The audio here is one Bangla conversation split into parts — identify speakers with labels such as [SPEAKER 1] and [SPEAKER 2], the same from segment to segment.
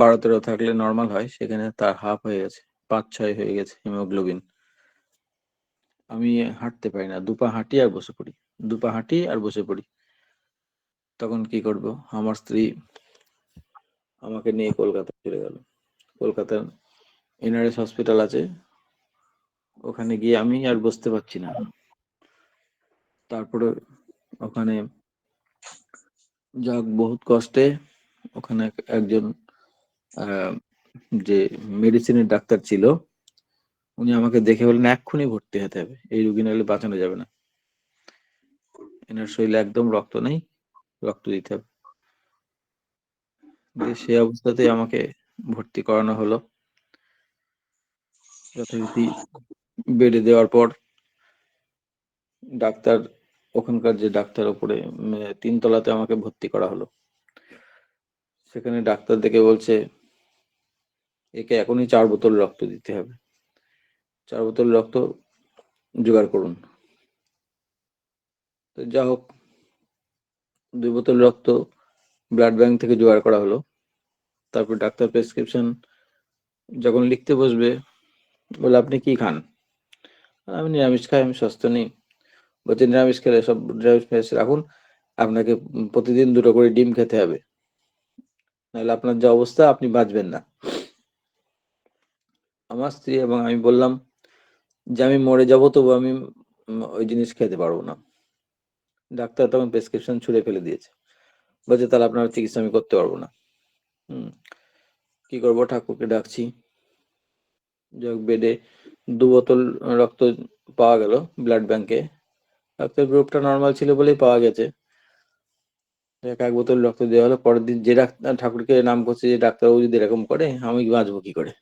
[SPEAKER 1] 12-13 থাকলে নর্মাল হয়, সেখানে তার হাফ হয়ে গেছে, 5-6 হয়ে গেছে হিমোগ্লোবিন। আমি হাঁটতে পারি না, দুপা হাঁটি আর বসে পড়ি, দুপা হাঁটি আর বসে পড়ি। তখন কি করব? আমার স্ত্রী আমাকে নিয়ে কলকাতায় চলে গেল। কলকাতার এনআরএস হসপিটাল আছে, ওখানে গিয়ে আমি আর বসতে পারছি না। তারপরে ওখানে যাক বহুত কষ্টে ওখানে একজন যে মেডিসিনের ডাক্তার ছিল, উনি আমাকে দেখে বললেন এক্ষুনি ভর্তি হতে হবে, এই রুগী নাহলে বাঁচানো যাবে না, এনার শরীরে একদম রক্ত নেই, রক্ত দিতে হবে। সেই অবস্থাতেই আমাকে ভর্তি করানো হলো। যথারীতি বেডে দেওয়ার পর ডাক্তার, ওখানকার যে ডাক্তার ওপরে 3 তলাতে আমাকে ভর্তি করা হলো। সেখানে ডাক্তার দেখে বলছে একে এখনই 4 বোতল রক্ত দিতে হবে, 4 বোতল রক্ত জোগাড় করুন। তো যা হোক 2 বোতল রক্ত ব্লাড ব্যাংক থেকে জোগাড় করা হলো। তারপর ডাক্তার প্রেসক্রিপশন যখন লিখতে বসবে, বলে আপনি কি খান? আমি নিরামিষ খাই, আমি সুস্থ নেই। বলছে নিরামিষ খেলে সব নিরামিষ রাখুন, আপনাকে প্রতিদিন 2টো করে ডিম খেতে হবে, নাহলে আপনার যা অবস্থা আপনি বাঁচবেন না। আমার স্ত্রী এবং আমি বললাম যে আমি মরে যাব, তবু আমি ওই জিনিস খেতে পারবো না। ডাক্তার তখন প্রেসক্রিপশন ছুঁড়ে ফেলে দিয়েছে, বলছে তাহলে আপনার চিকিৎসা আমি করতে পারবো না। কি করবো? ঠাকুরকে ডাকছি। যাক বেডে 2 বোতল রক্ত পাওয়া গেল ব্লাড ব্যাংকে, রক্তের গ্রুপটা নর্মাল ছিল বলেই পাওয়া গেছে। 1 বোতল রক্ত দেওয়া হলো। পরের দিন যে ডাক্তার ঠাকুরকে নাম করছে, যে ডাক্তারবাবু যদি এরকম করে আমি বাঁচবো কি করে?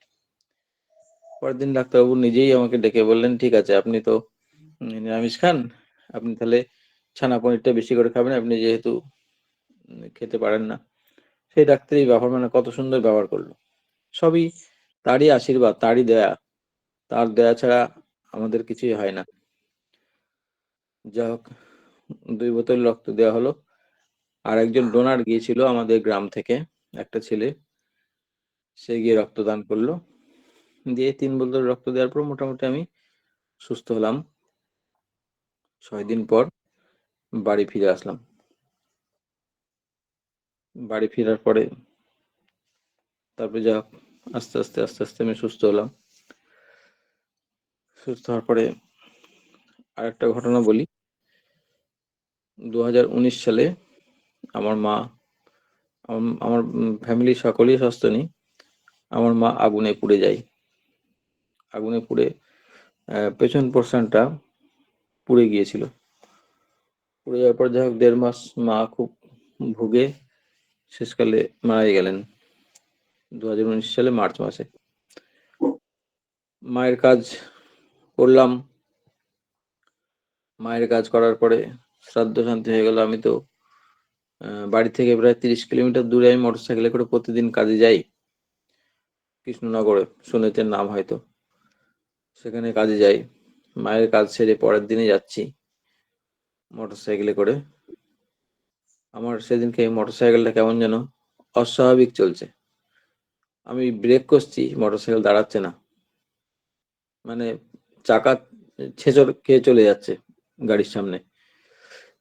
[SPEAKER 1] পরের দিন ডাক্তারবাবু নিজেই আমাকে ডেকে বললেন ঠিক আছে, আপনি তো নিরামিষ খান, আপনি তাহলে ছানা পনিরটা বেশি করে খাবেন, আপনি যেহেতু খেতে পারেন না। সেই ডাক্তারই ব্যবহার, মানে কত সুন্দর ব্যবহার করলো। সবই তারই আশীর্বাদ, তারই দয়া, তার দয়া ছাড়া আমাদের কিছুই হয় না। যা হোক 2 বোতল রক্ত দেওয়া হলো। আর একজন ডোনার গিয়েছিল আমাদের গ্রাম থেকে, একটা ছেলে, সে গিয়ে রক্তদান করলো। দিয়ে 3 বোতল রক্ত দেওয়ার পর মোটামুটি আমি সুস্থ হলাম। 6 দিন পর বাড়ি ফিরে আসলাম। বাড়ি ফেরার পরে তারপরে যা আস্তে আস্তে আস্তে আস্তে আমি সুস্থ হলাম। সুস্থ হওয়ার পরে আরেকটা ঘটনা বলি। 2019 সালে আমার মা, আমার ফ্যামিলির সকলেই সুস্থ নেই, আমার মা আগুনে পুড়ে যায়। আগুনে পুড়ে পেছন পোর্শনটা পুড়ে গিয়েছিল। পুড়ে যাওয়ার পর যাই হোক 1.5 মাস মা খুব ভুগে শেষকালে মারা গেলেন 2019 সালে মার্চ মাসে। মায়ের কাজ করলাম, মায়ের কাজ করার পরে শ্রাদ্ধ শান্তি হয়ে গেল। আমি তো বাড়ি থেকে প্রায় 30 কিলোমিটার দূরে আমি মোটরসাইকেলে করে প্রতিদিন কাজে যাই, কৃষ্ণনগরে, শুনেছেন নাম হয়তো। সেখানে কাজে যাই, মায়ের কাজ সেরে পরের দিনে যাচ্ছি মোটরসাইকেলে করে। আমার সেদিনকে মোটরসাইকেলটা কেমন যেন অস্বাভাবিক চলছে। আমি ব্রেক করছি, মোটরসাইকেল দাঁড়াচ্ছে না, মানে চাকা ছেঁচড় খেয়ে চলে যাচ্ছে গাড়ির সামনে।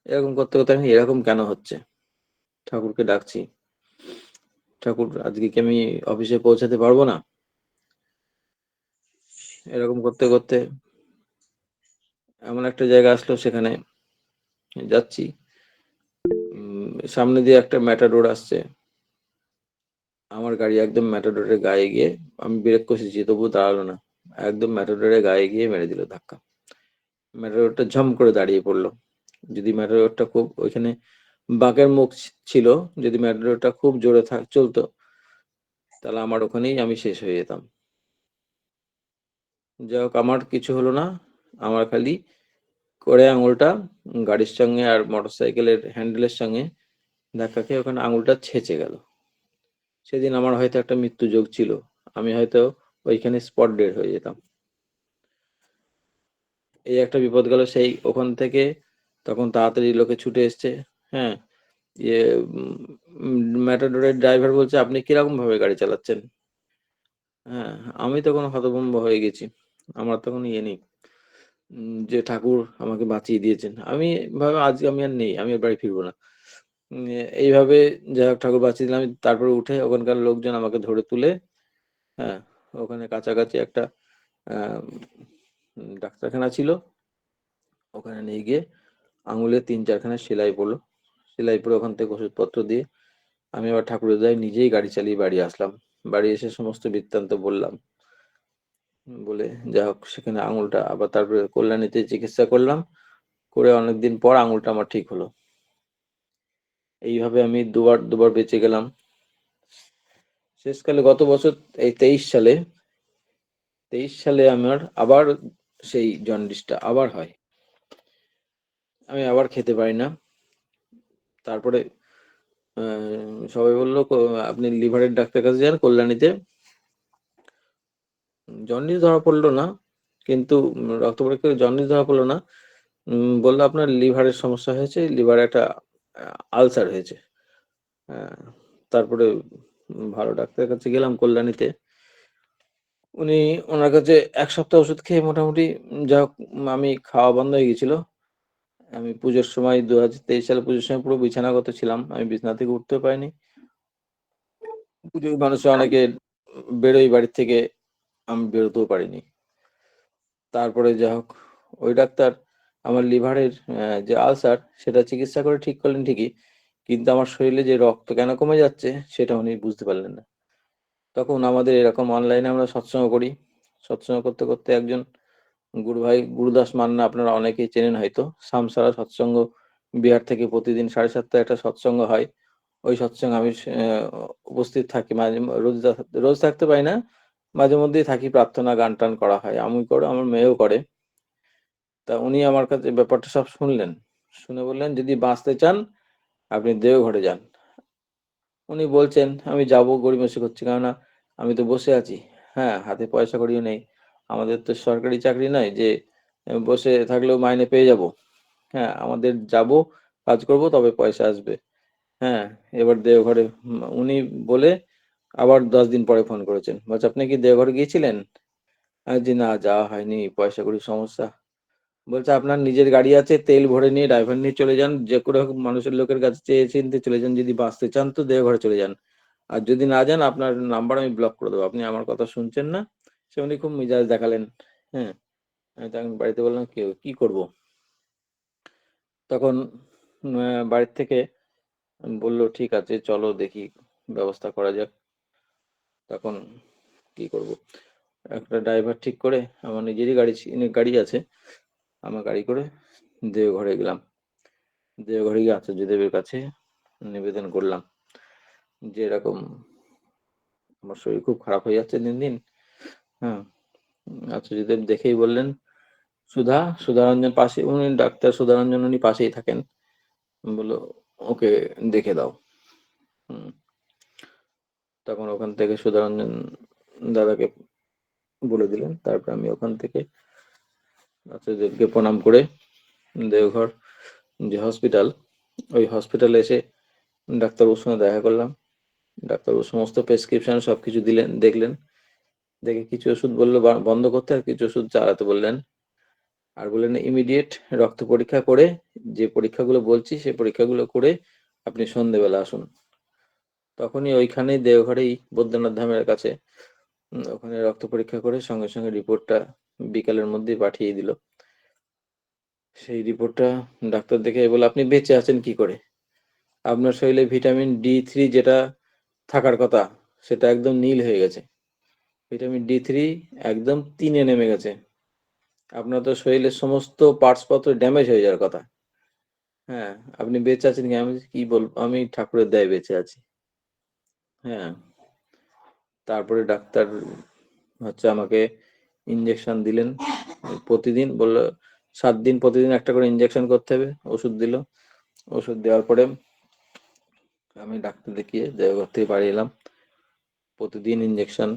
[SPEAKER 1] এরকম করতে করতে আমি এরকম কেন হচ্ছে? ঠাকুরকে ডাকছি, ঠাকুর আজকে কি আমি অফিসে পৌঁছাতে পারবো না? এরকম করতে করতে এমন একটা জায়গা আসলো, সেখানে যাচ্ছি, সামনে দিয়ে একটা ম্যাটাডোর আসছে, আমার গাড়ি একদম ম্যাটাডোরের গায়ে গিয়ে, আমি ব্রেক কষেছি তবু দাঁড়ালো না, একদম ম্যাটাডোরের গায়ে গিয়ে মেরে দিল ধাক্কা। ম্যাটাডোরটা ঝম করে দাঁড়িয়ে পড়লো। যদি ম্যাটাডোরটা খুব ওইখানে বাঁকের মুখ ছিল, যদি ম্যাটাডোরটা খুব জোরে চলতো, তাহলে আমার ওখানেই আমি শেষ হয়ে যেতাম। যাই হোক আমার কিছু হলো না, আমার খালি করে আঙুলটা গাড়ির সঙ্গে আর মোটরসাইকেলের হ্যান্ডেলের সঙ্গে ধাক্কা খেয়ে ওখানে আঙুলটা ছেঁচে গেল। সেদিন আমার হয়তো একটা মৃত্যু যোগ ছিল, আমি হয়তো ওইখানে স্পট ডেড হয়ে যেতাম। এই একটা বিপদ গেল। সেই ওখান থেকে তখন তাড়াতাড়ি লোকে ছুটে এসছে, হ্যাঁ, ইয়ে ম্যাটাডোরের ড্রাইভার বলছে, আপনি কিরকম ভাবে গাড়ি চালাচ্ছেন? হ্যাঁ, আমি তখন হতভম্ব হয়ে গেছি। আমার তখন ইয়ে নেই, যে ঠাকুর আমাকে বাঁচিয়ে দিয়েছেন। আমি ভাবে আজ আমি আর নেই, আমি আর বাড়ি ফিরবো না। এইভাবে যাই হোক ঠাকুর বাঁচিয়ে দিলেন। আমি তারপরে উঠে ওখানকার লোকজন আমাকে ধরে তুলে, হ্যাঁ, ওখানে কাছাকাছি একটা ডাক্তারখানা ছিল, ওখানে নিয়ে গিয়ে আঙুলে ৩-৪ খানা সেলাই পড়লো। সেলাই পরে ওখান থেকে ওষুধপত্র দিয়ে আমি আবার ঠাকুরের দয়ায় নিজেই গাড়ি চালিয়ে বাড়ি আসলাম। বাড়ি এসে সমস্ত বৃত্তান্ত বললাম। বলে যা হোক সেখানে আঙুলটা আবার তারপরে কল্যাণীতে চিকিৎসা করলাম। করে অনেকদিন পর আঙুলটা আমার ঠিক হলো। এইভাবে আমি দুবার বেঁচে গেলাম। শেষকালে গত বছর এই 23 সালে আমার আবার সেই জন্ডিসটা আবার হয়। আমি আবার খেতে পারি না। তারপরে সবাই বলল, আপনি লিভারের ডাক্তার কাছে যান কল্যাণীতে। জন্ডিস ধরা পড়লো না, কিন্তু রক্ত পরীক্ষা করে জন্ডিস ধরা পড়লো না। বললো আপনার লিভারের সমস্যা হয়েছে, লিভারে একটা আলসার হয়েছে। তারপরে ভালো ডাক্তারের কাছে গেলাম কল্যাণীতে। উনি ওনার কাছে 1 সপ্তাহ ওষুধ খেয়ে মোটামুটি যা হোক, আমি খাওয়া বন্ধ হয়ে গেছিল। আমি পুজোর সময় 2023 সালে পুজোর সময় পুরো বিছানাগত ছিলাম। আমি বিছানা থেকে উঠতেও পারিনি। পুজোয় মানুষ অনেকে বেরোয় বাড়ির থেকে, আমি বেরোতেও পারিনি। তারপরে যা হোক ওই ডাক্তার আমার লিভারের যে আলসার সেটা চিকিৎসা করে ঠিক করলেন ঠিকই, কিন্তু আমার শরীরে যে রক্ত কেন কমে যাচ্ছে সেটা উনি বুঝতে পারলেন না। তখন আমাদের এরকম অনলাইনে আমরা সৎসঙ্গ করি। সৎসঙ্গ করতে করতে একজন গুরু ভাই, গুরুদাস মান্না, আপনারা অনেকেই চেনেন হয়তো। সামসারা সৎসঙ্গ বিহার থেকে প্রতিদিন 7:30টায় একটা সৎসঙ্গ হয়। ওই সৎসঙ্গে আমি উপস্থিত থাকি। মাঝে রোজ রোজ থাকতে পারি না, মাঝে মধ্যেই থাকি। প্রার্থনা গান টান করা হয়, আমি করে, আমার মেয়েও করে। তা উনি আমার কাছে ব্যাপারটা সব শুনলেন। শুনে বললেন, যদি বাঁচতে চান আপনি দেওঘরে যান। উনি বলছেন আমি যাব, গড়িমসি করছি, কেননা আমি তো বসে আছি। হ্যাঁ, হাতে পয়সা কড়িও নেই। আমাদের তো সরকারি চাকরি নয় যে বসে থাকলেও মাইনে পেয়ে যাব। হ্যাঁ, আমাদের যাব, কাজ করব, তবে পয়সা আসবে। হ্যাঁ, এবার দেওঘরে উনি বলে আবার 10 দিন পরে ফোন করেছেন। বলছে, আপনি কি দেওঘরে গিয়েছিলেন? জি না, যাওয়া হয়নি, পয়সা কড়ির সমস্যা। বলছে, আপনার নিজের গাড়ি আছে, তেল ভরে নিয়ে ড্রাইভার নিয়ে চলে যান। যে কোনো মানুষের লোকের কাছে চেয়ে চিনতে চলে যান। যদি বাঁচতে চান তো দেওঘরে চলে যান। আর যদি না যান, আপনার নাম্বার আমি ব্লক করে দেবো। আপনি আমার কথা শুনছেন না। সে উনি খুব মেজাজ দেখালেন। হ্যাঁ, আমি তখন বাড়িতে বললাম, কি করব? তখন বাড়ির থেকে বলল, ঠিক আছে চলো দেখি, ব্যবস্থা করা যাক। তখন কি করব? একটা ড্রাইভার ঠিক করে, আমার নিজেরই গাড়ি আছে, আমার গাড়ি করে দেওঘরে গেলাম। দেওঘরে গিয়ে আচার্যদেবের কাছে নিবেদন করলাম যে এরকম আমার শরীর খুব খারাপ হয়ে যাচ্ছে দিন দিন। হ্যাঁ, আচার্যদেব দেখেই বললেন, সুধারঞ্জন পাশে, উনি ডাক্তার সুধারঞ্জন, উনি পাশেই থাকেন। বললো, ওকে দেখে দাও। হুম, তখন ওখান থেকে সুধারঞ্জন দাদাকে বলে দিলেন। তারপর আমি ওখান থেকে আচার্যদেবকে প্রণাম করে দেওঘর যে হসপিটাল, ওই হসপিটালে এসে ডাক্তারবাবুর সঙ্গে দেখা করলাম। ডাক্তারবাবু সমস্ত প্রেসক্রিপশন সবকিছু দিলেন, দেখলেন। দেখে কিছু ওষুধ বললো বন্ধ করতে, আর কিছু ওষুধ চালাতে বললেন। আর বললেন ইমিডিয়েট রক্ত পরীক্ষা করে, যে পরীক্ষাগুলো বলছি সেই পরীক্ষাগুলো করে আপনি সন্ধেবেলা আসুন। তখনই ওইখানেই দেওঘরেই বৈদ্যনাথ ধামের কাছে ওখানে রক্ত পরীক্ষা করে সঙ্গে সঙ্গে রিপোর্টটা বিকালের মধ্যেই পাঠিয়ে দিল। সেই রিপোর্টটা ডাক্তার দেখে বলে, আপনি বেঁচে আছেন কি করে? আপনার শরীরে ভিটামিন D3 যেটা থাকার কথা সেটা একদম নীল হয়ে গেছে। ভিটামিন D3 একদম 3-এ নেমে গেছে। আপনার তো শরীরের সমস্ত পার্টস পত্র ড্যামেজ হয়ে যাওয়ার কথা। হ্যাঁ, আপনি বেঁচে আছেন কি? আমি কি বলবো, আমি ঠাকুরের দয়ায় বেঁচে আছি। হ্যাঁ, তারপরে ডাক্তার আমাকে ইঞ্জেকশন দিলেন প্রতিদিন। বললো 7 দিন প্রতিদিন একটা করে ইঞ্জেকশন করতে হবে। ওষুধ দিল। ওষুধ দেওয়ার পরে আমি ডাক্তার দেখিয়ে দেওঘর থেকে বাড়ি এলাম। প্রতিদিন ইঞ্জেকশন,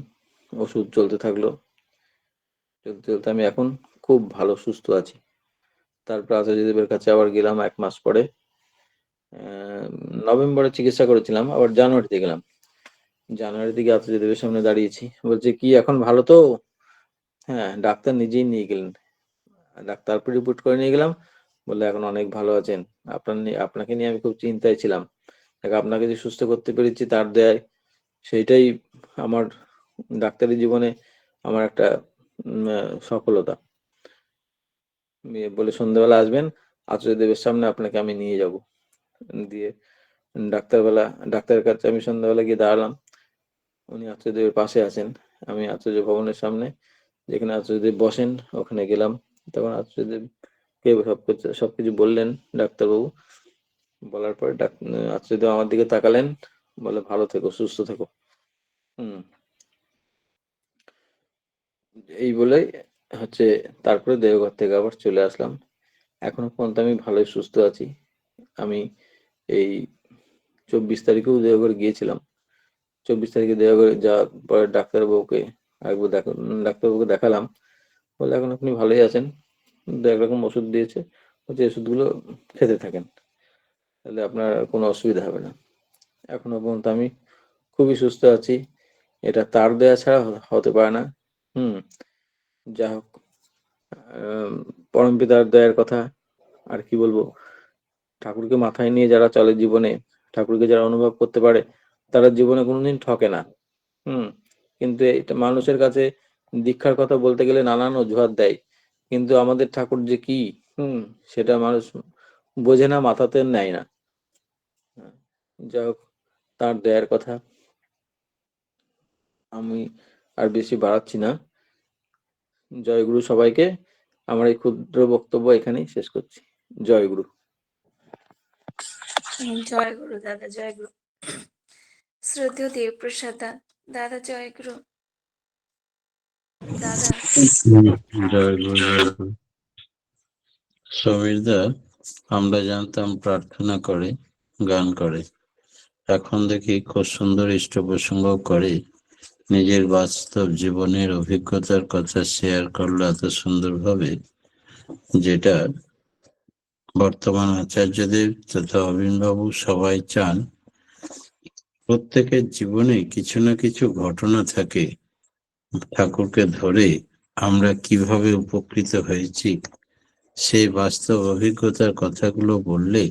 [SPEAKER 1] ওষুধ চলতে থাকলো। চলতে চলতে আমি এখন খুব ভালো সুস্থ আছি। তারপর আচার্যদেবের কাছে আবার গেলাম 1 মাস পরে। নভেম্বরে চিকিৎসা করেছিলাম, আবার জানুয়ারিতে গেলাম। জানুয়ারি থেকে আচার্যদেবের সামনে দাঁড়িয়েছি, বলছে কি এখন ভালো তো? হ্যাঁ, ডাক্তার নিজেই নিয়ে গেলেন, ডাক্তার রিপোর্ট করে নিয়ে গেলাম, বললে এখন অনেক ভালো আছেন, আপনাকে নিয়ে আমি খুব চিন্তায় ছিলাম, আপনাকে যে সুস্থ করতে পেরেছি তার দয়ায়, সেইটাই আমার ডাক্তারি জীবনে আমার একটা সফলতা। বলে সন্ধ্যাবেলা আসবেন, আচার্যদেবের সামনে আপনাকে আমি নিয়ে যাব। দিয়ে ডাক্তারের কাছে আমি সন্ধ্যাবেলা গিয়ে দাঁড়ালাম, উনি আচার্যদেবের পাশে আছেন, আমি আচার্য ভবনের সামনে যেখানে আচার্যদেব বসেন ওখানে গেলাম। তখন আচার্যদেবকে সবকিছু বললেন ডাক্তারবাবু, বলার পরে আচার্যদেব আমার দিকে তাকালেন, বলে ভালো থেকো, সুস্থ থেকো। এই বলে হচ্ছে তারপরে দেওঘর থেকে আবার চলে আসলাম। এখনো পর্যন্ত আমি ভালোই সুস্থ আছি। আমি এই 24 তারিখেও দেওঘর গিয়েছিলাম। 24 তারিখে দেওঘরে যাওয়ার পরে ডাক্তারবাবুকে দেখালাম, বলে এখন আপনি ভালোই আছেন, কিন্তু একরকম ওষুধ দিয়েছে, যে ওষুধগুলো খেতে থাকেন, তাহলে আপনার কোনো অসুবিধা হবে না। এখনো পর্যন্ত আমি খুবই সুস্থ আছি, এটা তার দেয়া ছাড়া হতে পারে না। যা হোক, পরমপিতার দয়ার কথা আর কি বলবো। ঠাকুরকে মাথায় নিয়ে যারা চলে জীবনে, ঠাকুরকে যারা অনুভব করতে পারে, তারা জীবনে কোনোদিন ঠকে না। কিন্তু এটা মানুষের কাছে দীক্ষার কথা বলতে গেলে নানান অজুহাত দেয়, কিন্তু আমাদের ঠাকুর যে কি সেটা মানুষ বোঝে না, মাথাতে নেয় না। যা হোক, তার দয়ার কথা। আমি আর বেশি বাড়াচ্ছি না। জয়গুরু সবাইকে। আমার এই ক্ষুদ্র বক্তব্য এখানেই শেষ করছি। জয়গুরু।
[SPEAKER 2] জয়গুরু দাদা, জয়গুরু। শ্রদ্ধেয় দেবপ্রসাদ দাদা, জয়গুরু দাদা।
[SPEAKER 3] জয়গুরু। সমীরদা, আমরা জানতাম প্রার্থনা করে, গান করে, এখন দেখি খুব সুন্দর ইষ্ট প্রসঙ্গ করে, নিজের বাস্তব জীবনের অভিজ্ঞতার কথা শেয়ার করলো এত সুন্দরভাবে, যেটা বর্তমান আচার্যদেব তথা অবিনবাবু সবাই চান প্রত্যেকের জীবনে কিছু না কিছু ঘটনা থাকে, ঠাকুরকে ধরে আমরা কিভাবে উপকৃত হয়েছি সেই বাস্তব অভিজ্ঞতার কথাগুলো বললে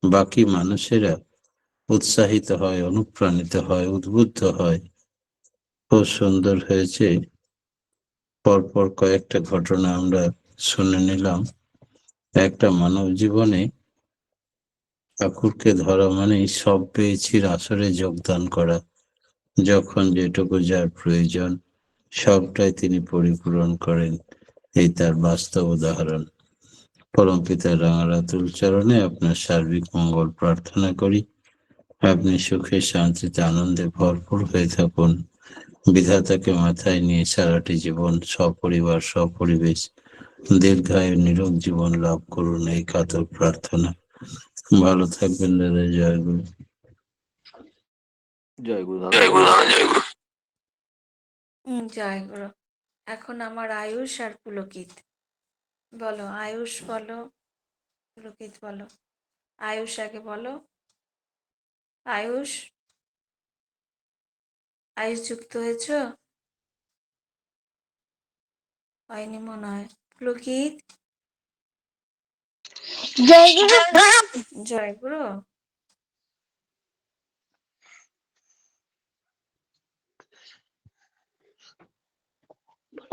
[SPEAKER 3] বাকি মানুষেরা উৎসাহিত হয়, অনুপ্রাণিত হয়, উদ্বুদ্ধ হয়। খুব সুন্দর হয়েছে। পরপর কয়েকটা ঘটনা আমরা শুনে নিলাম। একটা মানব জীবনে ঠাকুরকে ধরা মানেই সব পেয়েছির আসরে যোগদান করা, যখন যেটুকু যার প্রয়োজন সবটাই তিনি পরিপূরণ করেন, এই তার বাস্তব উদাহরণ। পরমপিতার রাঙারাতুল চরণে আপনার সার্বিক মঙ্গল প্রার্থনা করি। আপনি সুখে শান্তিতে আনন্দে ভরপুর হয়ে থাকুন। বিধাতাকে মাথায় নিয়ে সারাটি জীবন সপরিবার সপরিবেশ দীর্ঘায়ু নিরোগ জীবন লাভ করুন, এই কাতর প্রার্থনা। ভালো থাকবেন দাদা। জয়গুরু।
[SPEAKER 1] জয়গুরু দাদা।
[SPEAKER 2] জয়গুরু। এখন আমার আয়ুষ আর পুলকিত বলো। আয়ুষ বলো, পুলকিত বলো। আয়ুষ আগে বলো। আয়ুষ, আয়ুষ যুক্ত হয়েছ? হয়নি মনে হয়। পুলকিত। জয়গুরু।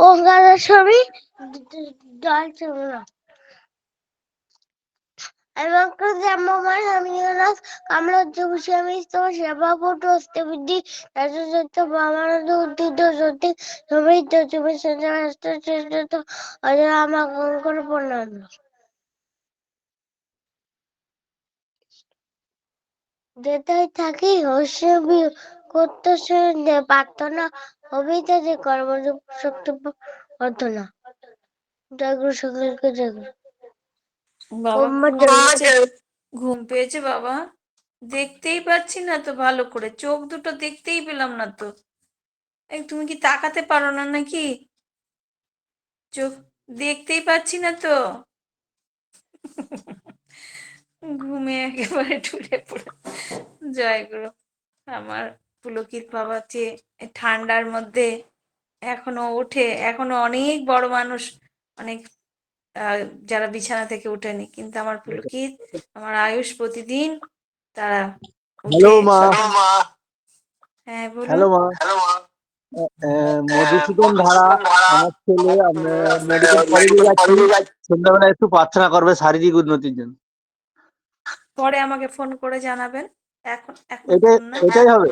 [SPEAKER 4] ও গাদা ছবি জল ছিল না এবং আমার আমি আমরা বসে আমি তো সেবা ফটো আসতে বুদ্ধি রাজত্ব বামানন্দ উদ্দিত সত্যি সমৃদ্ধ তুমি শ্রেষ্ঠ অজয় আমার করে প্রণাম। যেটাই থাকি হস্য করতে প্রার্থনা অভিতা যে কর্মশক্তি প্রার্থনা। জয়গুরু সকলকে জয়গুরু।
[SPEAKER 2] ঘুম পেয়েছে বাবা? দেখতেই পাচ্ছি না তো ভালো করে, চোখ দুটো দেখতেই পেলাম না তো। তুমি কি তাকাতে পারো না নাকি? চোখ দেখতেই পাচ্ছি না তো। ঘুমে একেবারে ঢুলে পড়ে। জয় গুরু। আমার পুলকিত বাবা যে ঠান্ডার মধ্যে এখনো ওঠে, এখনো অনেক বড় মানুষ, অনেক যারা বিছানা থেকে ওঠেনি, কিন্তু আমার পুলকিত, আমার আয়ুষ প্রতিদিন তারা
[SPEAKER 5] হ্যালো
[SPEAKER 2] উঠে
[SPEAKER 5] মা।
[SPEAKER 2] সকাল। হ্যাঁ বলুন।
[SPEAKER 5] হ্যালো মা। মধুসূদন ধারা আমার ছেলে মেডিকেল কলেজে যাচ্ছি, সন্ধ্যাবেলা একটু প্রার্থনা করবে শারীরিক উন্নতির জন্য।
[SPEAKER 2] পরে আমাকে ফোন করে জানাবেন, এখন এখন
[SPEAKER 5] এটাই
[SPEAKER 2] করুন না।
[SPEAKER 5] এটাই হবে।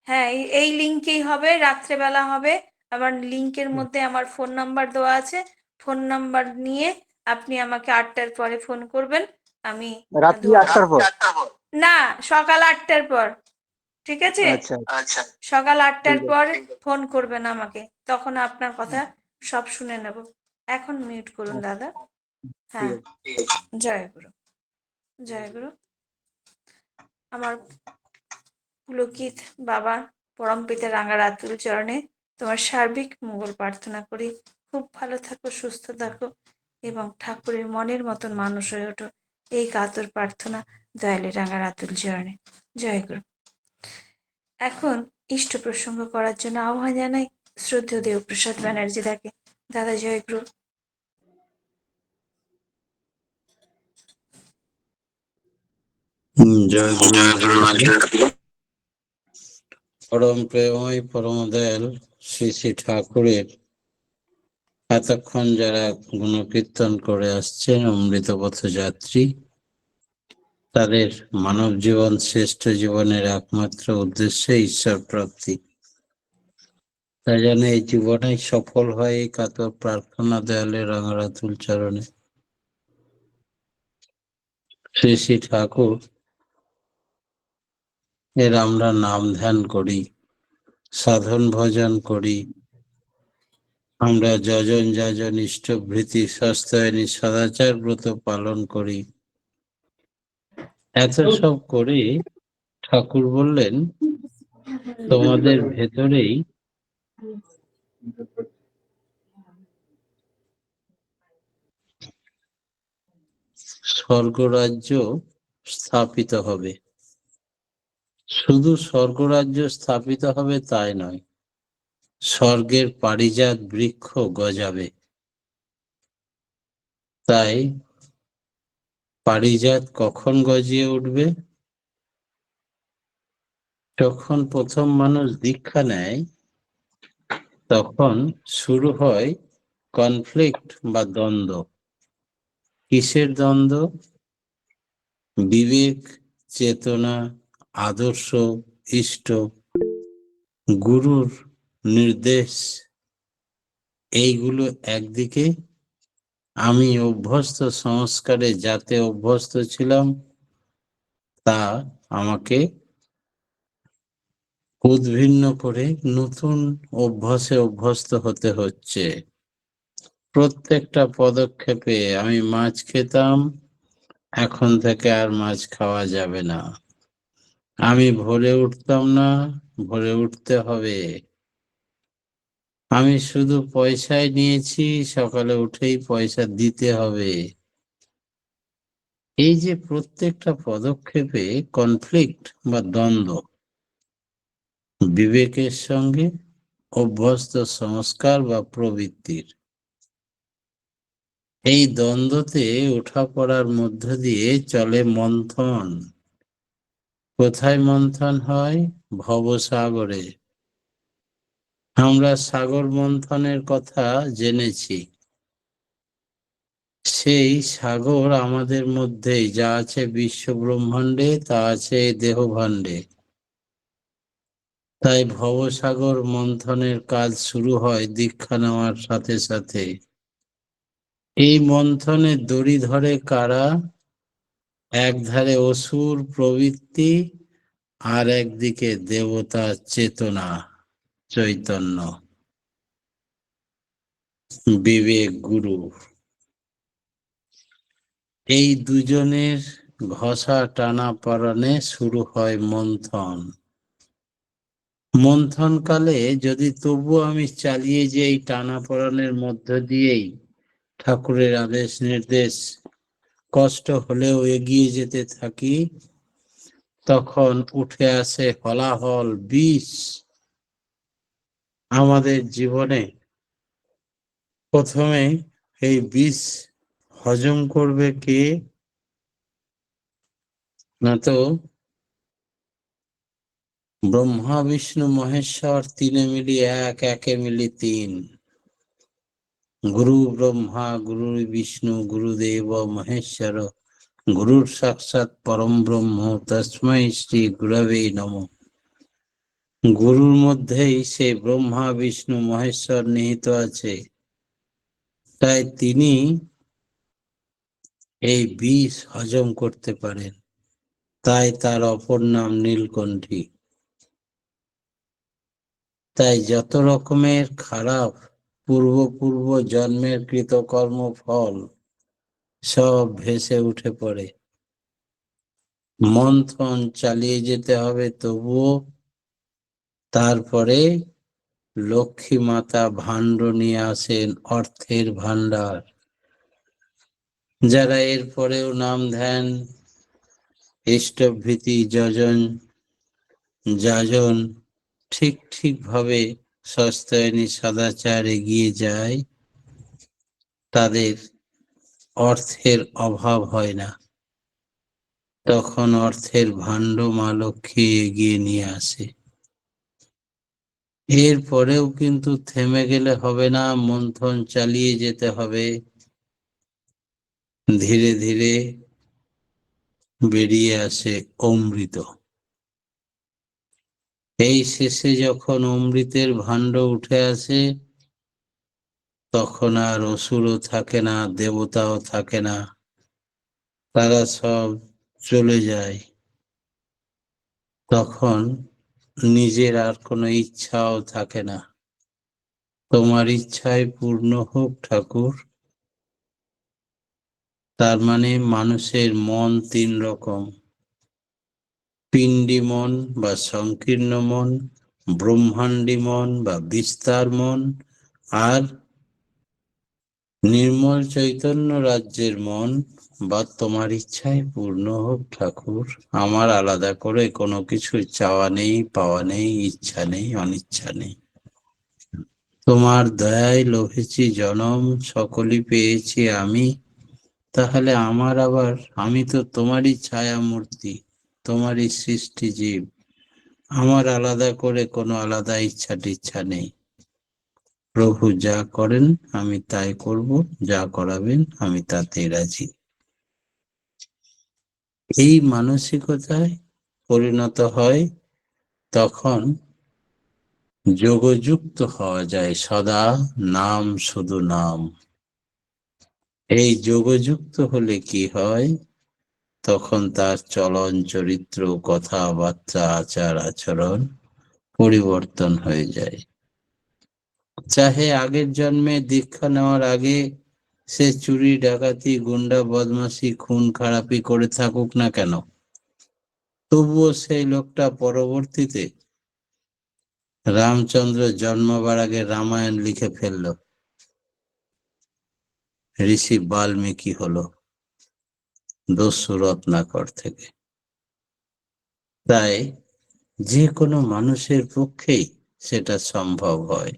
[SPEAKER 2] হ্যাঁ, এই লিঙ্কেই হবে, রাত্রেবেলা হবে। আমার লিঙ্কের মধ্যে আমার ফোন নাম্বার দেওয়া আছে। ফোন নাম্বার নিয়ে আপনি আমাকে 8টার পরে ফোন করবেন, আমি
[SPEAKER 5] রাত্রি
[SPEAKER 2] ধরবো।
[SPEAKER 5] 8টার পর?
[SPEAKER 2] না, সকাল 8টার পর। ঠিক আছে?
[SPEAKER 5] আচ্ছা
[SPEAKER 2] সকাল 8টার
[SPEAKER 5] ঠিক আছে।
[SPEAKER 2] পর ফোন করবেন আমাকে, তখন আপনার কথা সব শুনে নেব। এখন মিউট করুন দাদা। হ্যাঁ,
[SPEAKER 5] ঠিক আছে।
[SPEAKER 2] জয় গুরু। জয় গুরু। আমার পুলকিত বাবা পরম পিতা রাঙা রাতুল চরণে তোমার সার্বিক মঙ্গল প্রার্থনা করি। খুব ভালো থাকো, সুস্থ থাকো এবং ঠাকুরের মনের মতন মানুষ হয়ে ওঠো, এই কাতর প্রার্থনা দয়ালে রাঙা রাতুল চরণে। জয় গুরু। এখন ইষ্ট প্রসঙ্গ করার জন্য আহ্বান জানাই শ্রদ্ধেয় দেবপ্রসাদ ব্যানার্জি দাকে। দাদা জয় গুরু।
[SPEAKER 3] জয় গুরু। পরম প্রেমময় পরম দয়াল শ্রী শ্রী ঠাকুরের এতক্ষণ যারা গুণকীর্তন করে আসছেন অমৃত পথযাত্রী, তাদের মানব জীবন শ্রেষ্ঠ জীবনের একমাত্র উদ্দেশ্য ঈশ্বর প্রাপ্তি। তাই যেন এই জীবনে সফল হয় এই কাতর প্রার্থনা দয়ালের রাঙারাতুল চরণে। শ্রী শ্রী ঠাকুর এর আমরা নাম ধ্যান করি, সাধন ভজন করি, আমরা যজন যাজন ইষ্টভৃতি সস্তায়নী সদাচার ব্রত পালন করি। এত সব করে ঠাকুর বললেন তোমাদের ভেতরেই স্বর্গরাজ্য স্থাপিত হবে। শুধু স্বর্গরাজ্য স্থাপিত হবে তাই নয়, স্বর্গের পারিজাত বৃক্ষ গজাবে। তাই পারিজাত কখন গজিয়ে উঠবে? যখন প্রথম মানুষ দীক্ষা নেয় তখন শুরু হয় কনফ্লিক্ট বা দ্বন্দ্ব। কিসের দ্বন্দ্ব? বিবেক, চেতনা, আদর্শ, ইষ্ট, গুরুর নির্দেশ, এইগুলো একদিকে, আমি অভ্যস্ত সংস্কারে যাতে অভ্যস্ত ছিলাম তা আমাকে উদ্ভিন্ন করে নতুন অভ্যাসে অভ্যস্ত হতে হচ্ছে। প্রত্যেকটা পদক্ষেপে আমি মাছ খেতাম, এখন থেকে আর মাছ খাওয়া যাবে না। আমি ভোরে উঠতাম না, ভোরে উঠতে হবে। আমি শুধু পয়সায় নিয়েছি, সকালে উঠেই পয়সা দিতে হবে। এই যে প্রত্যেকটা পদক্ষেপে কনফ্লিক্ট বা দ্বন্দ্ব, বিবেকের সঙ্গে অভ্যস্ত সংস্কার বা প্রবৃত্তির, এই দ্বন্দ্বতে ওঠা পড়ার মধ্য দিয়ে চলে মন্থন। কোথায় মন্থন হয়? ভবসাগরে। আমরা সাগর মন্থনের কথা জেনেছি। সেই সাগর আমাদের মধ্যেই, যা আছে বিশ্ব ব্রহ্মাণ্ডে তা আছে এই দেহভাণ্ডে। তাই ভবসাগর মন্থনের কাজ শুরু হয় দীক্ষা নেওয়ার সাথে সাথে। এই মন্থনে দড়ি ধরে কারা? একধারে অসুর প্রবৃত্তি, আর একদিকে দেবতা চেতনা, চৈতন্য, বিবেক, গুরু। এই দুজনের ঘষা টানাপড়েনে শুরু হয় মন্থন। মন্থনকালে যদি তবু আমি চালিয়ে যাই টানাপড়েনের মধ্য দিয়েই ঠাকুরের আদেশ নির্দেশ কষ্ট হলেও এগিয়ে যেতে থাকি, তখন উঠে আসে হলাহল বিষ। আমাদের জীবনে প্রথমে এই বিষ হজম করবে কে? না তো ব্রহ্মা বিষ্ণু মহেশ্বর তিনে মিলি এক, একে মিলি তিন। গুরু ব্রহ্মা গুরু বিষ্ণু গুরুদেব মহেশ্বর গুরুর সাক্ষাৎ পরম ব্রহ্ম তস্মৈ শ্রী গুরবে নমঃ। গুরুর মধ্যেই সেই ব্রহ্মা বিষ্ণু মহেশ্বর নিহিত আছে, তাই তিনি এই বিষ হজম করতে পারেন, তাই তার অপর নাম নীলকণ্ঠী। তাই যত রকমের খারাপ পূর্ব জন্মের কৃতকর্ম ফল সব ভেসে উঠে পড়ে। মন্থন চালিয়ে যেতে হবে, তবুও তারপরে লক্ষ্মী মাতা ভাণ্ড নিয়ে আসেন, অর্থের ভাণ্ডার। যারা এর পরেও নাম ধ্যান ইষ্টভৃতি যাজন ঠিক ভাবে সস্তায়নী সদাচার এগিয়ে যায়, তাদের অর্থের অভাব হয় না। তখন অর্থের ভাণ্ড মা লক্ষ্মী এগিয়ে নিয়ে আসে। এর পরেও কিন্তু থেমে গেলে হবে না, মন্থন চালিয়ে যেতে হবে। ধীরে ধীরে বেরিয়ে আসে অমৃত। এই শেষে যখন অমৃতের ভাণ্ড উঠে আসে, তখন আর অসুরও থাকে না, দেবতাও থাকে না, তারা সব চলে যায়। তখন নিজের আর কোনো ইচ্ছাও থাকে না। তোমার ইচ্ছায় পূর্ণ হোক ঠাকুর। তার মানে মানুষের মন তিন রকম: পিণ্ডি মন বা সংকীর্ণ মন, ব্রহ্মাণ্ডী মন বা বিস্তার মন, আর নির্মল চৈতন্য রাজ্যের মন বা তোমার ইচ্ছায় পূর্ণ হোক ঠাকুর। আমার আলাদা করে কোনো কিছু চাওয়া নেই, পাওয়া নেই, ইচ্ছা নেই, অনিচ্ছা নেই। তোমার দয়ায় লভেছি জনম, সকলই পেয়েছি আমি। তাহলে আমি তো তোমারই ছায়া মূর্তি, তোমারই সৃষ্টি জীব। আমার আলাদা করে কোনো আলাদা ইচ্ছা নেই। প্রভু যা করেন আমি তাই করব, যা করাবেন আমি তাতে রাজি। এই মানসিকতায় পরিণত হয়, তখন যোগযুক্ত হওয়া যায়। সদা নাম, শুধু নাম। এই যোগযুক্ত হলে কি হয়? তখন তার চলন চরিত্র, কথাবার্তা, আচার আচরণ পরিবর্তন হয়ে যায়। চাহে আগের জন্মে দীক্ষা নেওয়ার আগে সে চুরি ডাকাতি গুন্ডা বদমাশি খুন খারাপি করে থাকুক না কেন, তবুও সেই লোকটা পরবর্তীতে রামচন্দ্র জন্মাবার আগে রামায়ণ লিখে ফেলল, ঋষি বাল্মীকি হলো দস্যু রত্নাকর থেকে। তাই যে কোনো মানুষের পক্ষেই সেটা সম্ভব হয়।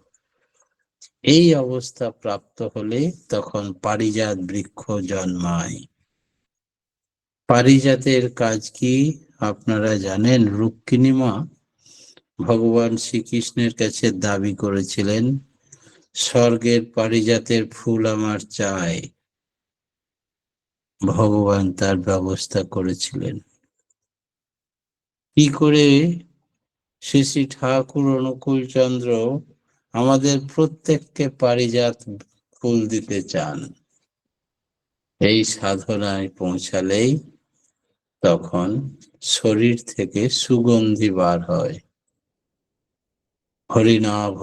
[SPEAKER 3] এই অবস্থা প্রাপ্ত হলে তখন পারিজাত বৃক্ষ জন্মায়। পারিজাতের কাজ কি আপনারা জানেন? রুক্মিণী মা ভগবান শ্রীকৃষ্ণের কাছে দাবি করেছিলেন, স্বর্গের পারিজাতের ফুল আমার চাই। ভগবান তার ব্যবস্থা করেছিলেন। কি করে? শ্রী শ্রী ঠাকুর অনুকূল চন্দ্র আমাদের প্রত্যেককে পারিজাত ফুল দিতে চান। এই সাধনায় পৌঁছালেই তখন শরীর থেকে সুগন্ধি বার হয়, হরিনাভ।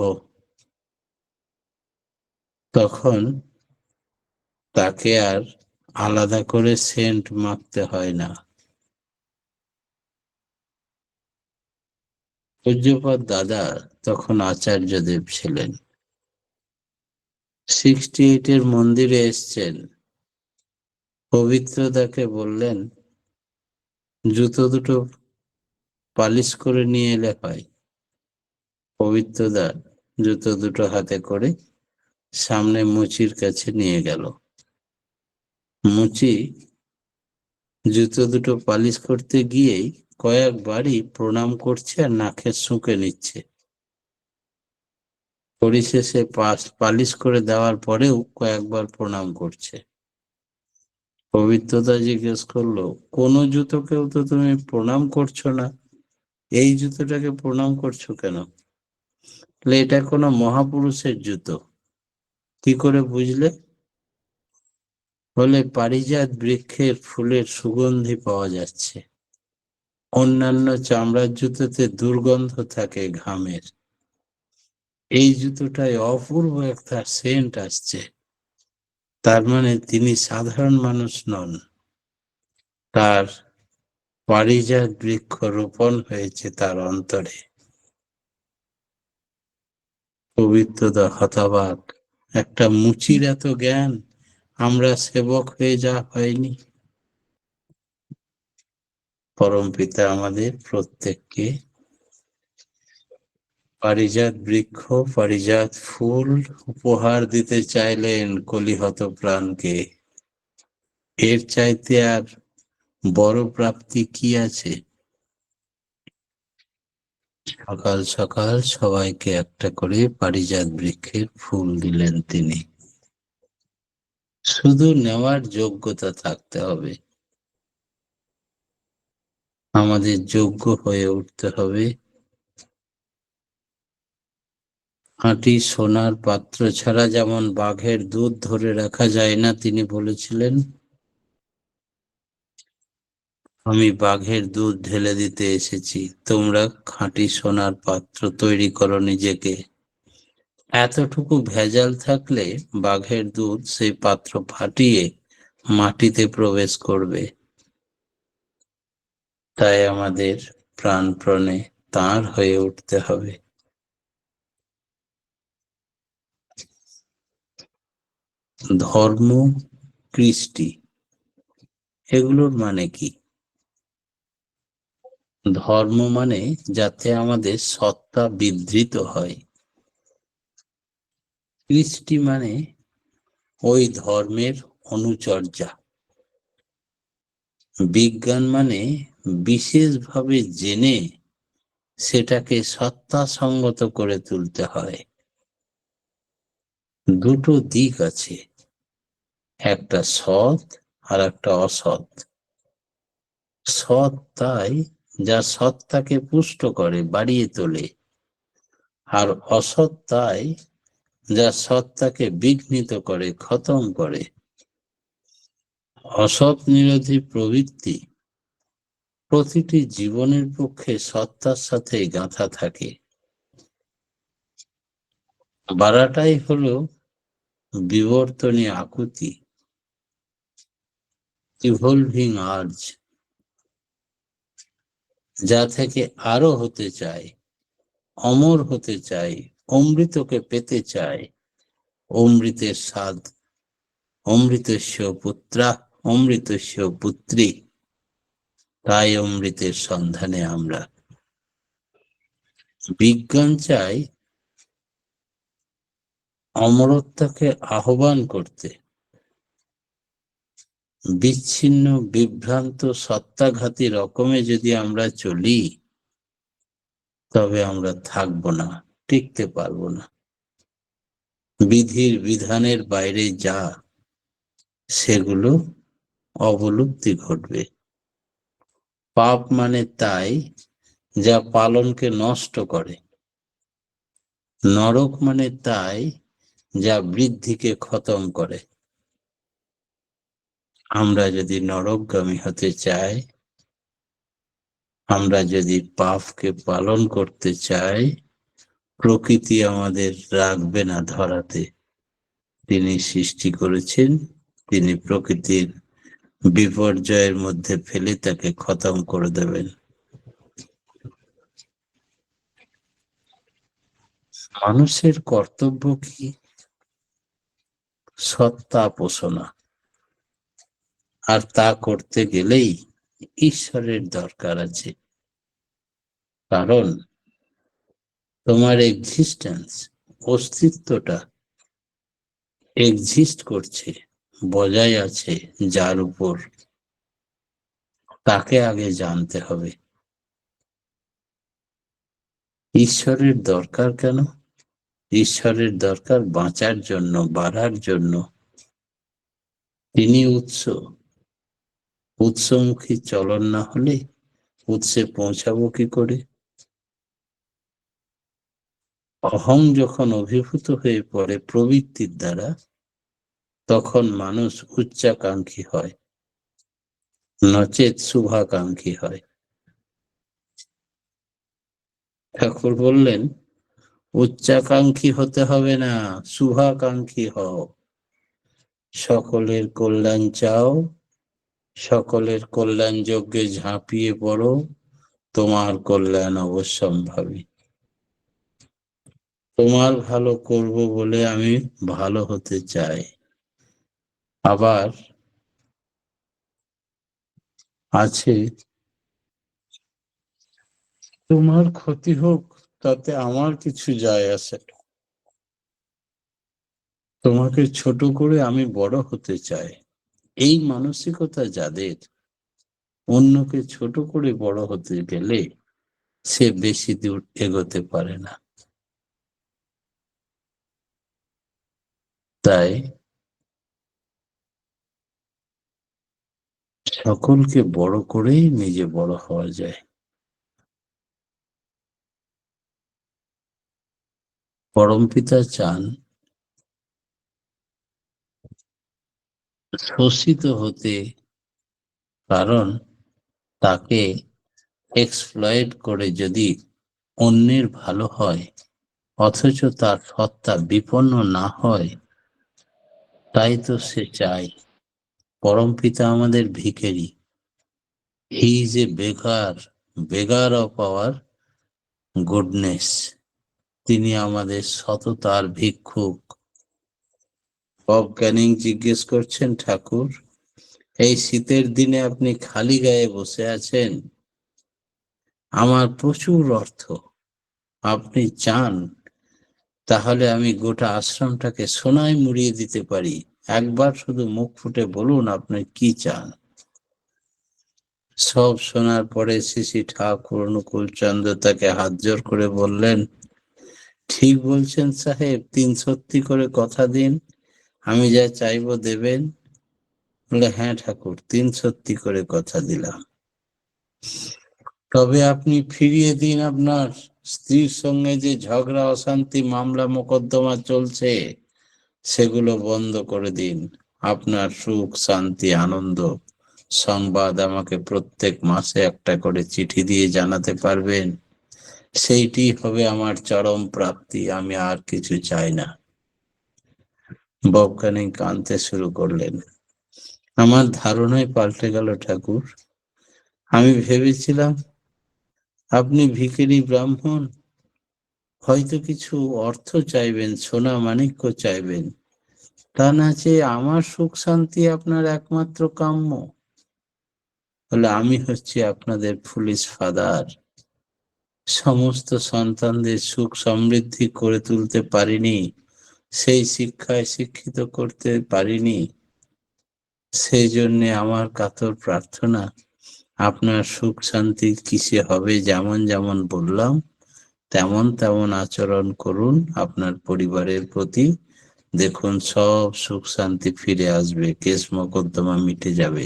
[SPEAKER 3] তখন তাকে আর আলাদা করে সেন্ট মাখতে হয় না। পূজ্যপাদ দাদা তখন আচার্যদেব ছিলেন। 68 মন্দিরে এসছেন, পবিত্রতাকে বললেন, জুতো দুটো পালিশ করে নিয়ে এলে হয়। পবিত্রদা জুতো দুটো হাতে করে সামনে মুচির কাছে নিয়ে গেল। মুচি জুতো দুটো পালিশ করতে গিয়েই কয়েকবারই প্রণাম করছে আর নাকের শুঁকে নিচ্ছে। পরিশেষে পালিশ করে দেওয়ার পরেও কয়েকবার প্রণাম করছে। পবিত্রতা জিজ্ঞেস করলো, কোনো জুতোকেও তো তুমি প্রণাম করছো না, এই জুতোটাকে প্রণাম করছো কেন? বলে, এটা কোনো মহাপুরুষের জুতো। কি করে বুঝলে? বলে, পারিজাত বৃক্ষের ফুলের সুগন্ধি পাওয়া যাচ্ছে। অন্যান্য চামড়ার জুতোতে দুর্গন্ধ থাকে ঘামের, এই জুতোটায় অপূর্ব একটা সেন্ট আসছে। তার মানে তিনি সাধারণ মানুষ নন, তার পারিজাত বৃক্ষ রোপণ হয়েছে তার অন্তরে। পবিত্রতা হতবাক, একটা মুচির এত জ্ঞান, আমরা সেবক হয়ে যা হয়নি। পরমপিতা আমাদের প্রত্যেককে পারিজাত বৃক্ষ, পারিজাত ফুল উপহার দিতে চাইলেন কলিহত প্রাণকে। এর চাইতে আর বড় প্রাপ্তি কি আছে? সকাল সকাল সবাইকে একটা করে পারিজাত বৃক্ষের ফুল দিলেন তিনি। শুধু নেওয়ার যোগ্যতা থাকতে হবে, আমাদের যোগ্য হয়ে উঠতে হবে। খাঁটি সোনার পাত্র ছাড়া যেমন বাঘের দুধ ধরে রাখা যায় না, তিনি বলেছিলেন, আমি বাঘের দুধ ঢেলে দিতে এসেছি, তোমরা খাঁটি সোনার পাত্র তৈরি করো নিজেকে। এতটুকু ভেজাল থাকলে বাঘের দুধ সেই পাত্র ফাটিয়ে মাটিতে প্রবেশ করবে। তাই আমাদের প্রাণপণে তাঁর হয়ে উঠতে হবে। ধর্ম, কৃষ্টি, এগুলোর মানে কি? ধর্ম মানে যাতে আমাদের সত্তা বিধৃত হয়। কৃষ্টি মানে ওই ধর্মের অনুচর্যা। বিজ্ঞান মানে বিশেষভাবে জেনে সেটাকে সত্তাসঙ্গত করে তুলতে হয়। দুটো দিক আছে, একটা সৎ আর একটা অসৎ। সৎ তাই যা সত্তাকে পুষ্ট করে, বাড়িয়ে তোলে, আর অসৎ তাই যা সত্তাকে বিঘ্নিত করে, খতম করে। অসৎ নিরোধী প্রবৃত্তি প্রতিটি জীবনের পক্ষে সত্তার সাথে গাঁথা থাকে। বাড়াটাই হলো বিবর্তনী আকুতি, ইভলভিং আর্জ, যা থেকে আরো হতে চায়, অমর হতে চায়, অমৃতকে পেতে চায়। অমৃতের স্বাদ, অমৃতস্য পুত্রা, অমৃতস্য পুত্রী, তাই অমৃতের সন্ধানে আমরা। বিজ্ঞান চাই অমরত্বকে আহ্বান করতে। বিচ্ছিন্ন বিভ্রান্ত সত্তাঘাতী রকমে যদি আমরা চলি, তবে আমরা থাকবো না, টিকতে পারবো না। বিধির বিধানের বাইরে যা, সেগুলো অবলুপ্তি ঘটবে। পাপ মানে তাই যা পালনকে নষ্ট করে। নরক মানে তাই যা বৃদ্ধিকে খতম করে। আমরা যদি নরকগামী হতে চাই, আমরা যদি পাপকে পালন করতে চাই, প্রকৃতি আমাদের রাখবে না ধরাতে। তিনি সৃষ্টি করেছেন, তিনি প্রকৃতির বিপর্যয়ের মধ্যে ফেলে তাকে খতম করে দেবেন। মানুষের কর্তব্য কি? সত্তা পোষণা। আর তা করতে গেলেই ঈশ্বরের দরকার আছে। কারণ তোমার এক্সিস্টেন্স, অস্তিত্বটা এক্সিস্ট করছে, বজায় আছে যার উপর, তাকে আগে জানতে হবে। ঈশ্বরের দরকার কেন? ঈশ্বরের দরকার বাঁচার জন্য, বাড়ার জন্য। তিনি উৎস। উৎসমুখী চলন না হলে উৎসে পৌঁছাবো কি করে? অহং যখন অভিভূত হয়ে পড়ে প্রবৃত্তির দ্বারা, তখন মানুষ উচ্চাকাঙ্ক্ষী হয়, নচেত শুভাকাঙ্ক্ষী হয়। ঠাকুর বললেন, উচ্চাকাঙ্ক্ষী হতে হবে না, শুভাকাঙ্ক্ষী হও। সকলের কল্যাণ চাও, সকলের কল্যাণ যজ্ঞে ঝাঁপিয়ে পড়ো, তোমার কল্যাণ অবশ্যম্ভাবী। তোমার ভালো করব বলে আমি ভালো হতে চাই। আবার আছে, তোমার ক্ষতি হোক তাতে আমার কিছু যায় আসে না। তোমাকে ছোট করে আমি বড় হতে চাই। এই মানসিকতা যাদের, অন্যকে ছোট করে বড় হতে গেলে সে বেশি দূর এগোতে পারে না। তাই সকলকে বড় করেই নিজে বড় হওয়া যায়। পরমপিতা চান শোষিত হতে, কারণ তাকে এক্সপ্লয়েট করে যদি অন্যের ভালো হয় অথচ তার সত্তা বিপন্ন না হয়, তাই তো সে চায়। পরমপিতা আমাদের ভিখারি। He is a বেগার, বেগার of our goodness. তিনি আমাদের সততার ভিক্ষুক। বব ক্যানিং জিজ্ঞেস করছেন, ঠাকুর এই শীতের দিনে আপনি খালি গায়ে বসে আছেন, আমার প্রচুর অর্থ, আপনি চান তাহলে আমি গোটা আশ্রমটাকে সোনায় মুড়িয়ে দিতে পারি। একবার শুধু মুখ ফুটে বলুন আপনি কি চান। সব শোনার পরে শ্রী ঠাকুর অনুকূল চন্দ্র তাকে হাত জোর করে বললেন, ঠিক বলছেন সাহেব, 3 সত্যি করে কথা দিন, আমি যা চাইবো দেবেন। বলে, হ্যাঁ ঠাকুর, 3 সত্যি করে কথা দিলাম। তবে আপনি ফিরিয়ে দিন আপনার স্ত্রীর সঙ্গে যে ঝগড়া, অশান্তি, মামলা মোকদ্দমা চলছে, সেগুলো বন্ধ করে দিন। আপনার সুখ, শান্তি, আনন্দ সংবাদ আমাকে প্রত্যেক মাসে একটা করে চিঠি দিয়ে জানাতে পারবেন, সেইটি হবে আমার চরম প্রাপ্তি। আমি আর কিছু চাই না। বব ক্যানিং কাঁদতে শুরু করলেন। আমার ধারণাই পাল্টে গেল ঠাকুর। আমি ভেবেছিলাম আপনি ভিখারি ব্রাহ্মণ, হয়তো কিছু অর্থ চাইবেন, সোনা মাণিক্য চাইবেন, তা না চেয়ে আমার সুখ শান্তি আপনার একমাত্র কাম্য। বলে, আমি হচ্ছি আপনাদের ফুলিশ ফাদার। সমস্ত সন্তানদের সুখ সমৃদ্ধি করে তুলতে পারিনি, সেই শিক্ষায় শিক্ষিত করতে পারিনি। সেই জন্যে আমার কাতর প্রার্থনা, আপনার সুখ শান্তি কিসে হবে, যেমন যেমন বললাম তেমন তেমন আচরণ করুন আপনার পরিবারের প্রতি। দেখুন সব সুখ শান্তি ফিরে আসবে, কেস মোকদ্দমা মিটে যাবে।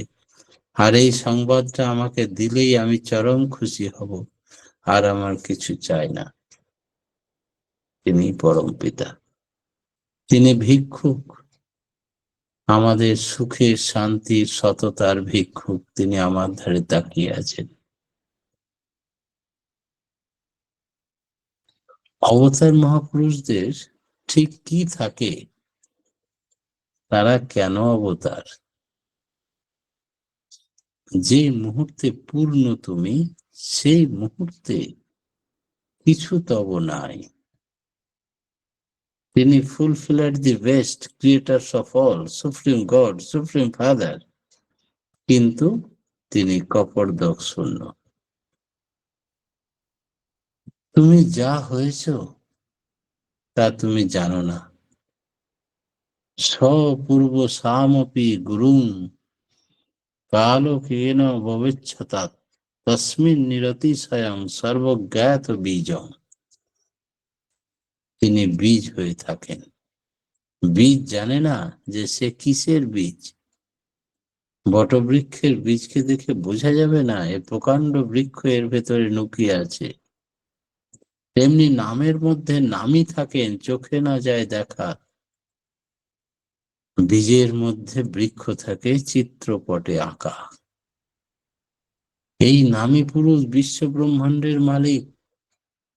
[SPEAKER 3] আর এই সংবাদটা আমাকে দিলেই আমি চরম খুশি হব, আর আমার কিছু চাই না। তিনি পরমপিতা, তিনি ভিক্ষুক, আমাদের সুখের, শান্তির, সততার ভিক্ষুক। তিনি আমার ধারে তাকিয়ে আছেন। অবতার মহাপুরুষদের ঠিক কি থাকে, তারা কেন অবতার? যে মুহূর্তে পূর্ণ তুমি, সেই মুহূর্তে কিছু তব নাই। তিনি ফুলফিলার the best, creators of all, supreme god, supreme father. কিন্তু তিনি কপর্দক শূন্য। তুমি যা হয়েছ তা তুমি জানো না। স্বপূর্ব সামপি গুরুং কালকেন ভবিষ্যতাৎ তস্মিন নিরতিশয়ং সর্বজ্ঞাত বীজং। তিনি বীজ হয়ে থাকেন। বীজ জানে না যে সে কিসের বীজ। বটবৃক্ষের বীজকে দেখে বোঝা যাবে না এ প্রকাণ্ড বৃক্ষ এর ভেতরে লুকিয়ে আছে। তেমনি নামের মধ্যে নামই থাকেন, চোখে না যায় দেখা। বীজের মধ্যে বৃক্ষ থাকে চিত্রপটে আঁকা। এই নামী পুরুষ বিশ্ব ব্রহ্মাণ্ডের মালিক।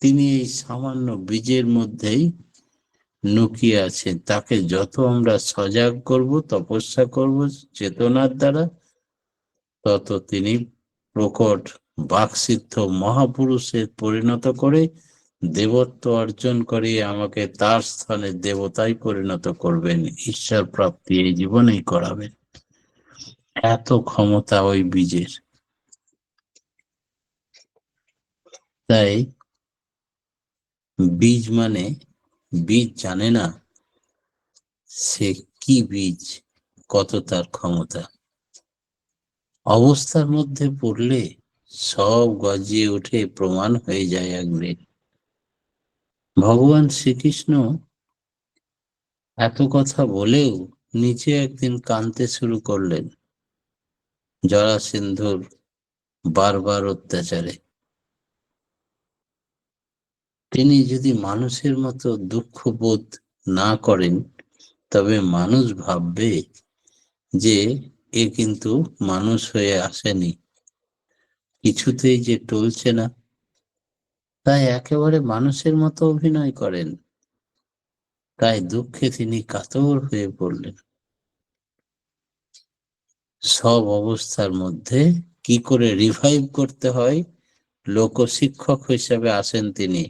[SPEAKER 3] তিনি এই সামান্য বীজের মধ্যেই লুকিয়ে আছেন। তাকে যত আমরা সজাগ করব, তপস্যা করব চেতনার দ্বারা, তত তিনি প্রকট বাকসিদ্ধ মহাপুরুষে পরিণত করে দেবত্ব অর্জন করিয়ে আমাকে তার স্থানে দেবতায় পরিণত করবেন। ঈশ্বর প্রাপ্তি এই জীবনেই করাবেন। এত ক্ষমতা ওই বীজের। তাই বীজ মানে, বীজ জানে না সে কি বীজ, কত তার ক্ষমতা। অবস্থার মধ্যে পড়লে সব গজিয়ে উঠে প্রমাণ হয়ে যায় একদিন। ভগবান শ্রীকৃষ্ণ এত কথা বলেও নিচে একদিন কাঁদতে শুরু করলেন জরাসন্ধুর বারবার অত্যাচারে। তিনি যদি মানুষের মতো দুঃখ বোধ না করেন, তবে মানুষ ভাববে যে এ কিন্তু মানুষ হয়ে আসেনি, কিছুতেই যে টলছে না। তাই একেবারে মানুষের মতো অভিনয় করেন। তাই দুঃখে তিনি কাতর হয়ে পড়লেন। সব অবস্থার মধ্যে কি করে রিভাইভ করতে হয়, লোকশিক্ষক হিসেবে আসেন তিনি।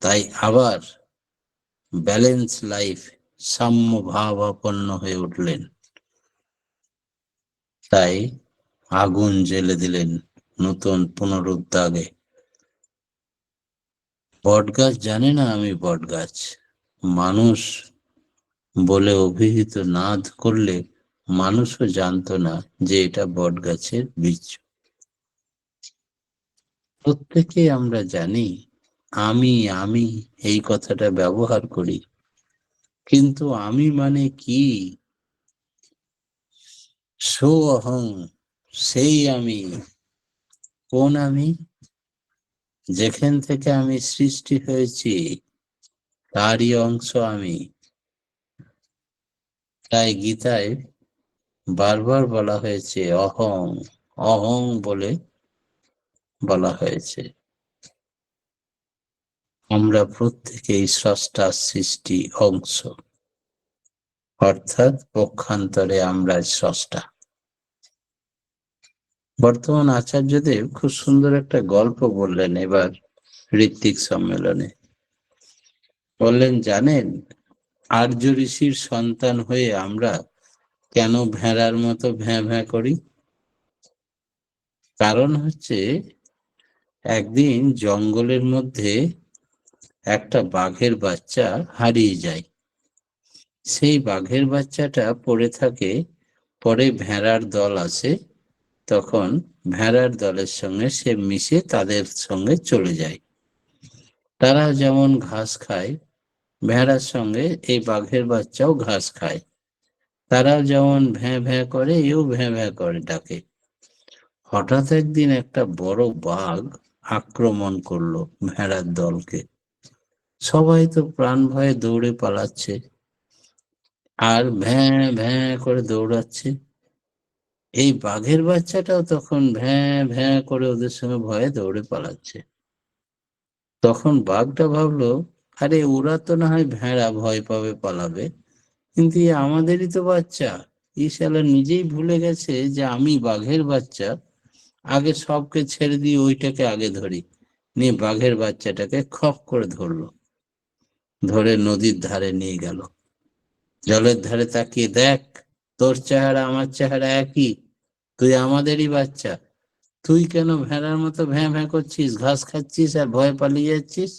[SPEAKER 3] তাই আবার ব্যালেন্স লাইফ, সাম্য ভাবাপন্ন হয়ে উঠলেন। তাই আগুন জ্বেলে দিলেন নতুন পুনরুদ্যোগে। বটগাছ জানে না আমি বটগাছ। মানুষ বলে অভিহিত না করলে মানুষও জানতো না যে এটা বটগাছের বীজ। প্রত্যেকে আমরা জানি আমি আমি এই কথাটা ব্যবহার করি, কিন্তু আমি মানে কি? সো অহং, সেই আমি। কোন আমি? যেখান থেকে আমি সৃষ্টি হয়েছি তারই অংশ আমি। তাই গীতায় বারবার বলা হয়েছে অহং, অহং বলে বলা হয়েছে। আমরা প্রত্যেকেই স্রষ্টার সৃষ্টি অংশ, অর্থাৎ পক্ষান্তরে আমরা স্রষ্টা। বর্তমান আচার্যদেব খুব সুন্দর একটা গল্প বললেন এবার ঋত্বিক সম্মেলনে। বললেন, জানেন আর্য ঋষির সন্তান হয়ে আমরা কেন ভেড়ার মতো ভ্যাঁ ভ্যাঁ করি? কারণ হচ্ছে, একদিন জঙ্গলের মধ্যে একটা বাঘের বাচ্চা হারিয়ে যায়। সেই বাঘের বাচ্চাটা পড়ে থাকে। পরে ভেড়ার দল আসে, তখন ভেড়ার দলের সঙ্গে সে মিশে তাদের সঙ্গে চলে যায়। তারা যেমন ঘাস খায়, ভেড়ার সঙ্গে এই বাঘের বাচ্চাও ঘাস খায়। তারাও যেমন ভ্যাঁ ভ্যাঁ করে, এও ভ্যাঁ ভ্যাঁ করে ডাকে। হঠাৎ একদিন একটা বড় বাঘ আক্রমণ করলো ভেড়ার দলকে। সবাই তো প্রাণ ভয়ে দৌড়ে পালাচ্ছে আর ভ্যাঁ ভ্যাঁ করে দৌড়াচ্ছে। এই বাঘের বাচ্চাটাও তখন ভ্যাঁ ভ্যাঁ করে ওদের সঙ্গে ভয়ে দৌড়ে পালাচ্ছে। তখন বাঘটা ভাবলো, আরে ওরা তো না হয় ভেড়া, ভয় পাবে, পালাবে, কিন্তু আমাদেরই তো বাচ্চা। শালা নিজেই ভুলে গেছে যে আমি বাঘের বাচ্চা। আগে সবকে ছেড়ে দিয়ে ওইটাকে আগে ধরি। নিয়ে বাঘের বাচ্চাটাকে খপ করে ধরলো, ধরে নদীর ধারে নিয়ে গেল। জলের ধারে তাকিয়ে, দেখ তোর চেহারা আমার চেহারা একই, তুই আমাদেরই বাচ্চা, তুই কেন ভেড়ার মতো ভ্যাঁ ভ্যাঁ করছিস, ঘাস খাচ্ছিস আর ভয়ে পালিয়ে যাচ্ছিস?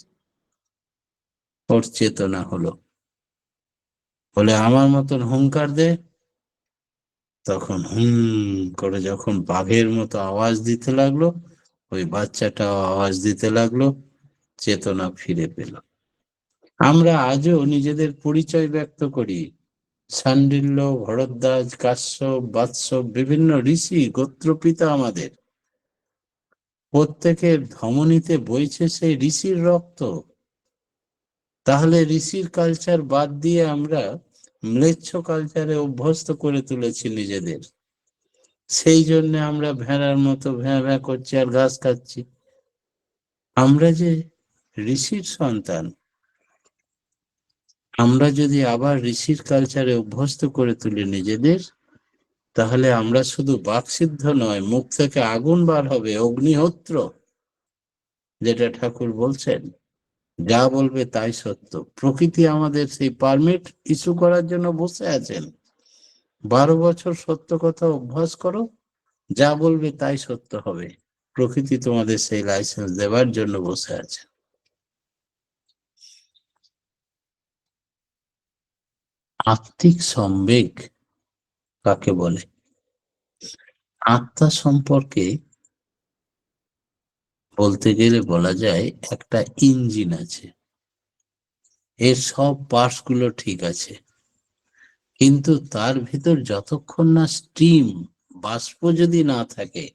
[SPEAKER 3] ওর চেতনা হলো, বলে আমার মতন হুঙ্কার দে। তখন করে যখন বাঘের মতো আওয়াজ দিতে লাগলো, ওই বাচ্চাটাও আওয়াজ দিতে লাগলো, চেতনা ফিরে পেল। আমরা আজও নিজেদের পরিচয় ব্যক্ত করি। শাণ্ডিল্য, ভরদ্বাজ, কাশ্যপ, বাৎসব, বিভিন্ন ঋষি গোত্রপিতা আমাদের। প্রত্যেকের ধমনীতে বইছে সেই ঋষির রক্ত। তাহলে ঋষির কালচার বাদ দিয়ে আমরা ম্লেচ্ছ কালচারে অভ্যস্ত করে তুলেছি নিজেদের। সেই জন্য আমরা ভেড়ার মতো ভ্যাঁ ভ্যাঁ করছি আর ঘাস খাচ্ছি। আমরা যে ঋষির সন্তান, আমরা যদি আবার ঋষির কালচারে অভ্যস্ত করে তুলি নিজেদের, তাহলে আমরা শুধু বাকসিদ্ধ নয়, মুখ থেকে আগুন বার হবে, অগ্নিহোত্র, যেটা ঠাকুর বলছেন, যা বলবে তাই সত্য। প্রকৃতি আমাদের সেই পারমিট ইস্যু করার জন্য বসে আছেন। 12 বছর সত্য কথা অভ্যাস করো, যা বলবে তাই সত্য হবে। প্রকৃতি তোমাদের সেই লাইসেন্স দেওয়ার জন্য বসে আছে। আত্মিক সম্বেগ কাকে বলে? আত্মা সম্পর্কে বলতে গেলে বলা যায় একটা ইঞ্জিন আছে, এর সব পার্টস গুলো ঠিক আছে, কিন্তু তার ভিতর যতক্ষণ না স্টিম, বাষ্প যদি না থাকে,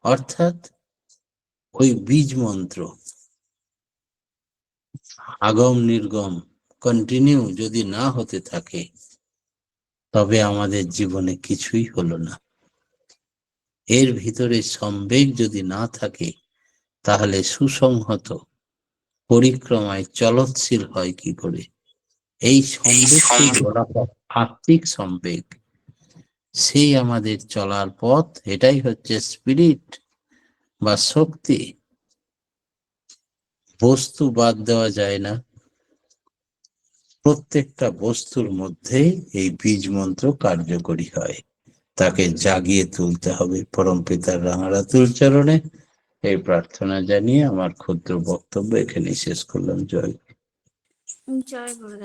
[SPEAKER 3] অর্থাৎ ওই বীজ মন্ত্র আগম নির্গম কন্টিনিউ যদি না হতে থাকে, তবে আমাদের জীবনে কিছুই হলো না। এর ভিতরে সম্বেগ যদি না থাকে, তাহলে সুসংহত পরিক্রমায় চলৎশীল হয় কি করে? এই সম্বেগকেই বলা হয় আত্মিক সম্বেগ। সেই আমাদের চলার পথ, এটাই হচ্ছে স্পিরিট বা শক্তি। বস্তু বাদ দেওয়া যায় না, প্রত্যেকটা বস্তুর মধ্যেই এই বীজ মন্ত্র কার্যকরী হয়। তাকে জাগিয়ে তুলতে হবে। পরমপিতার রাঙারাতুল চরণে এই প্রার্থনা জানিয়ে আমার ক্ষুদ্র বক্তব্য এখানে শেষ করলাম। জয়
[SPEAKER 2] জয় গুরুদেব।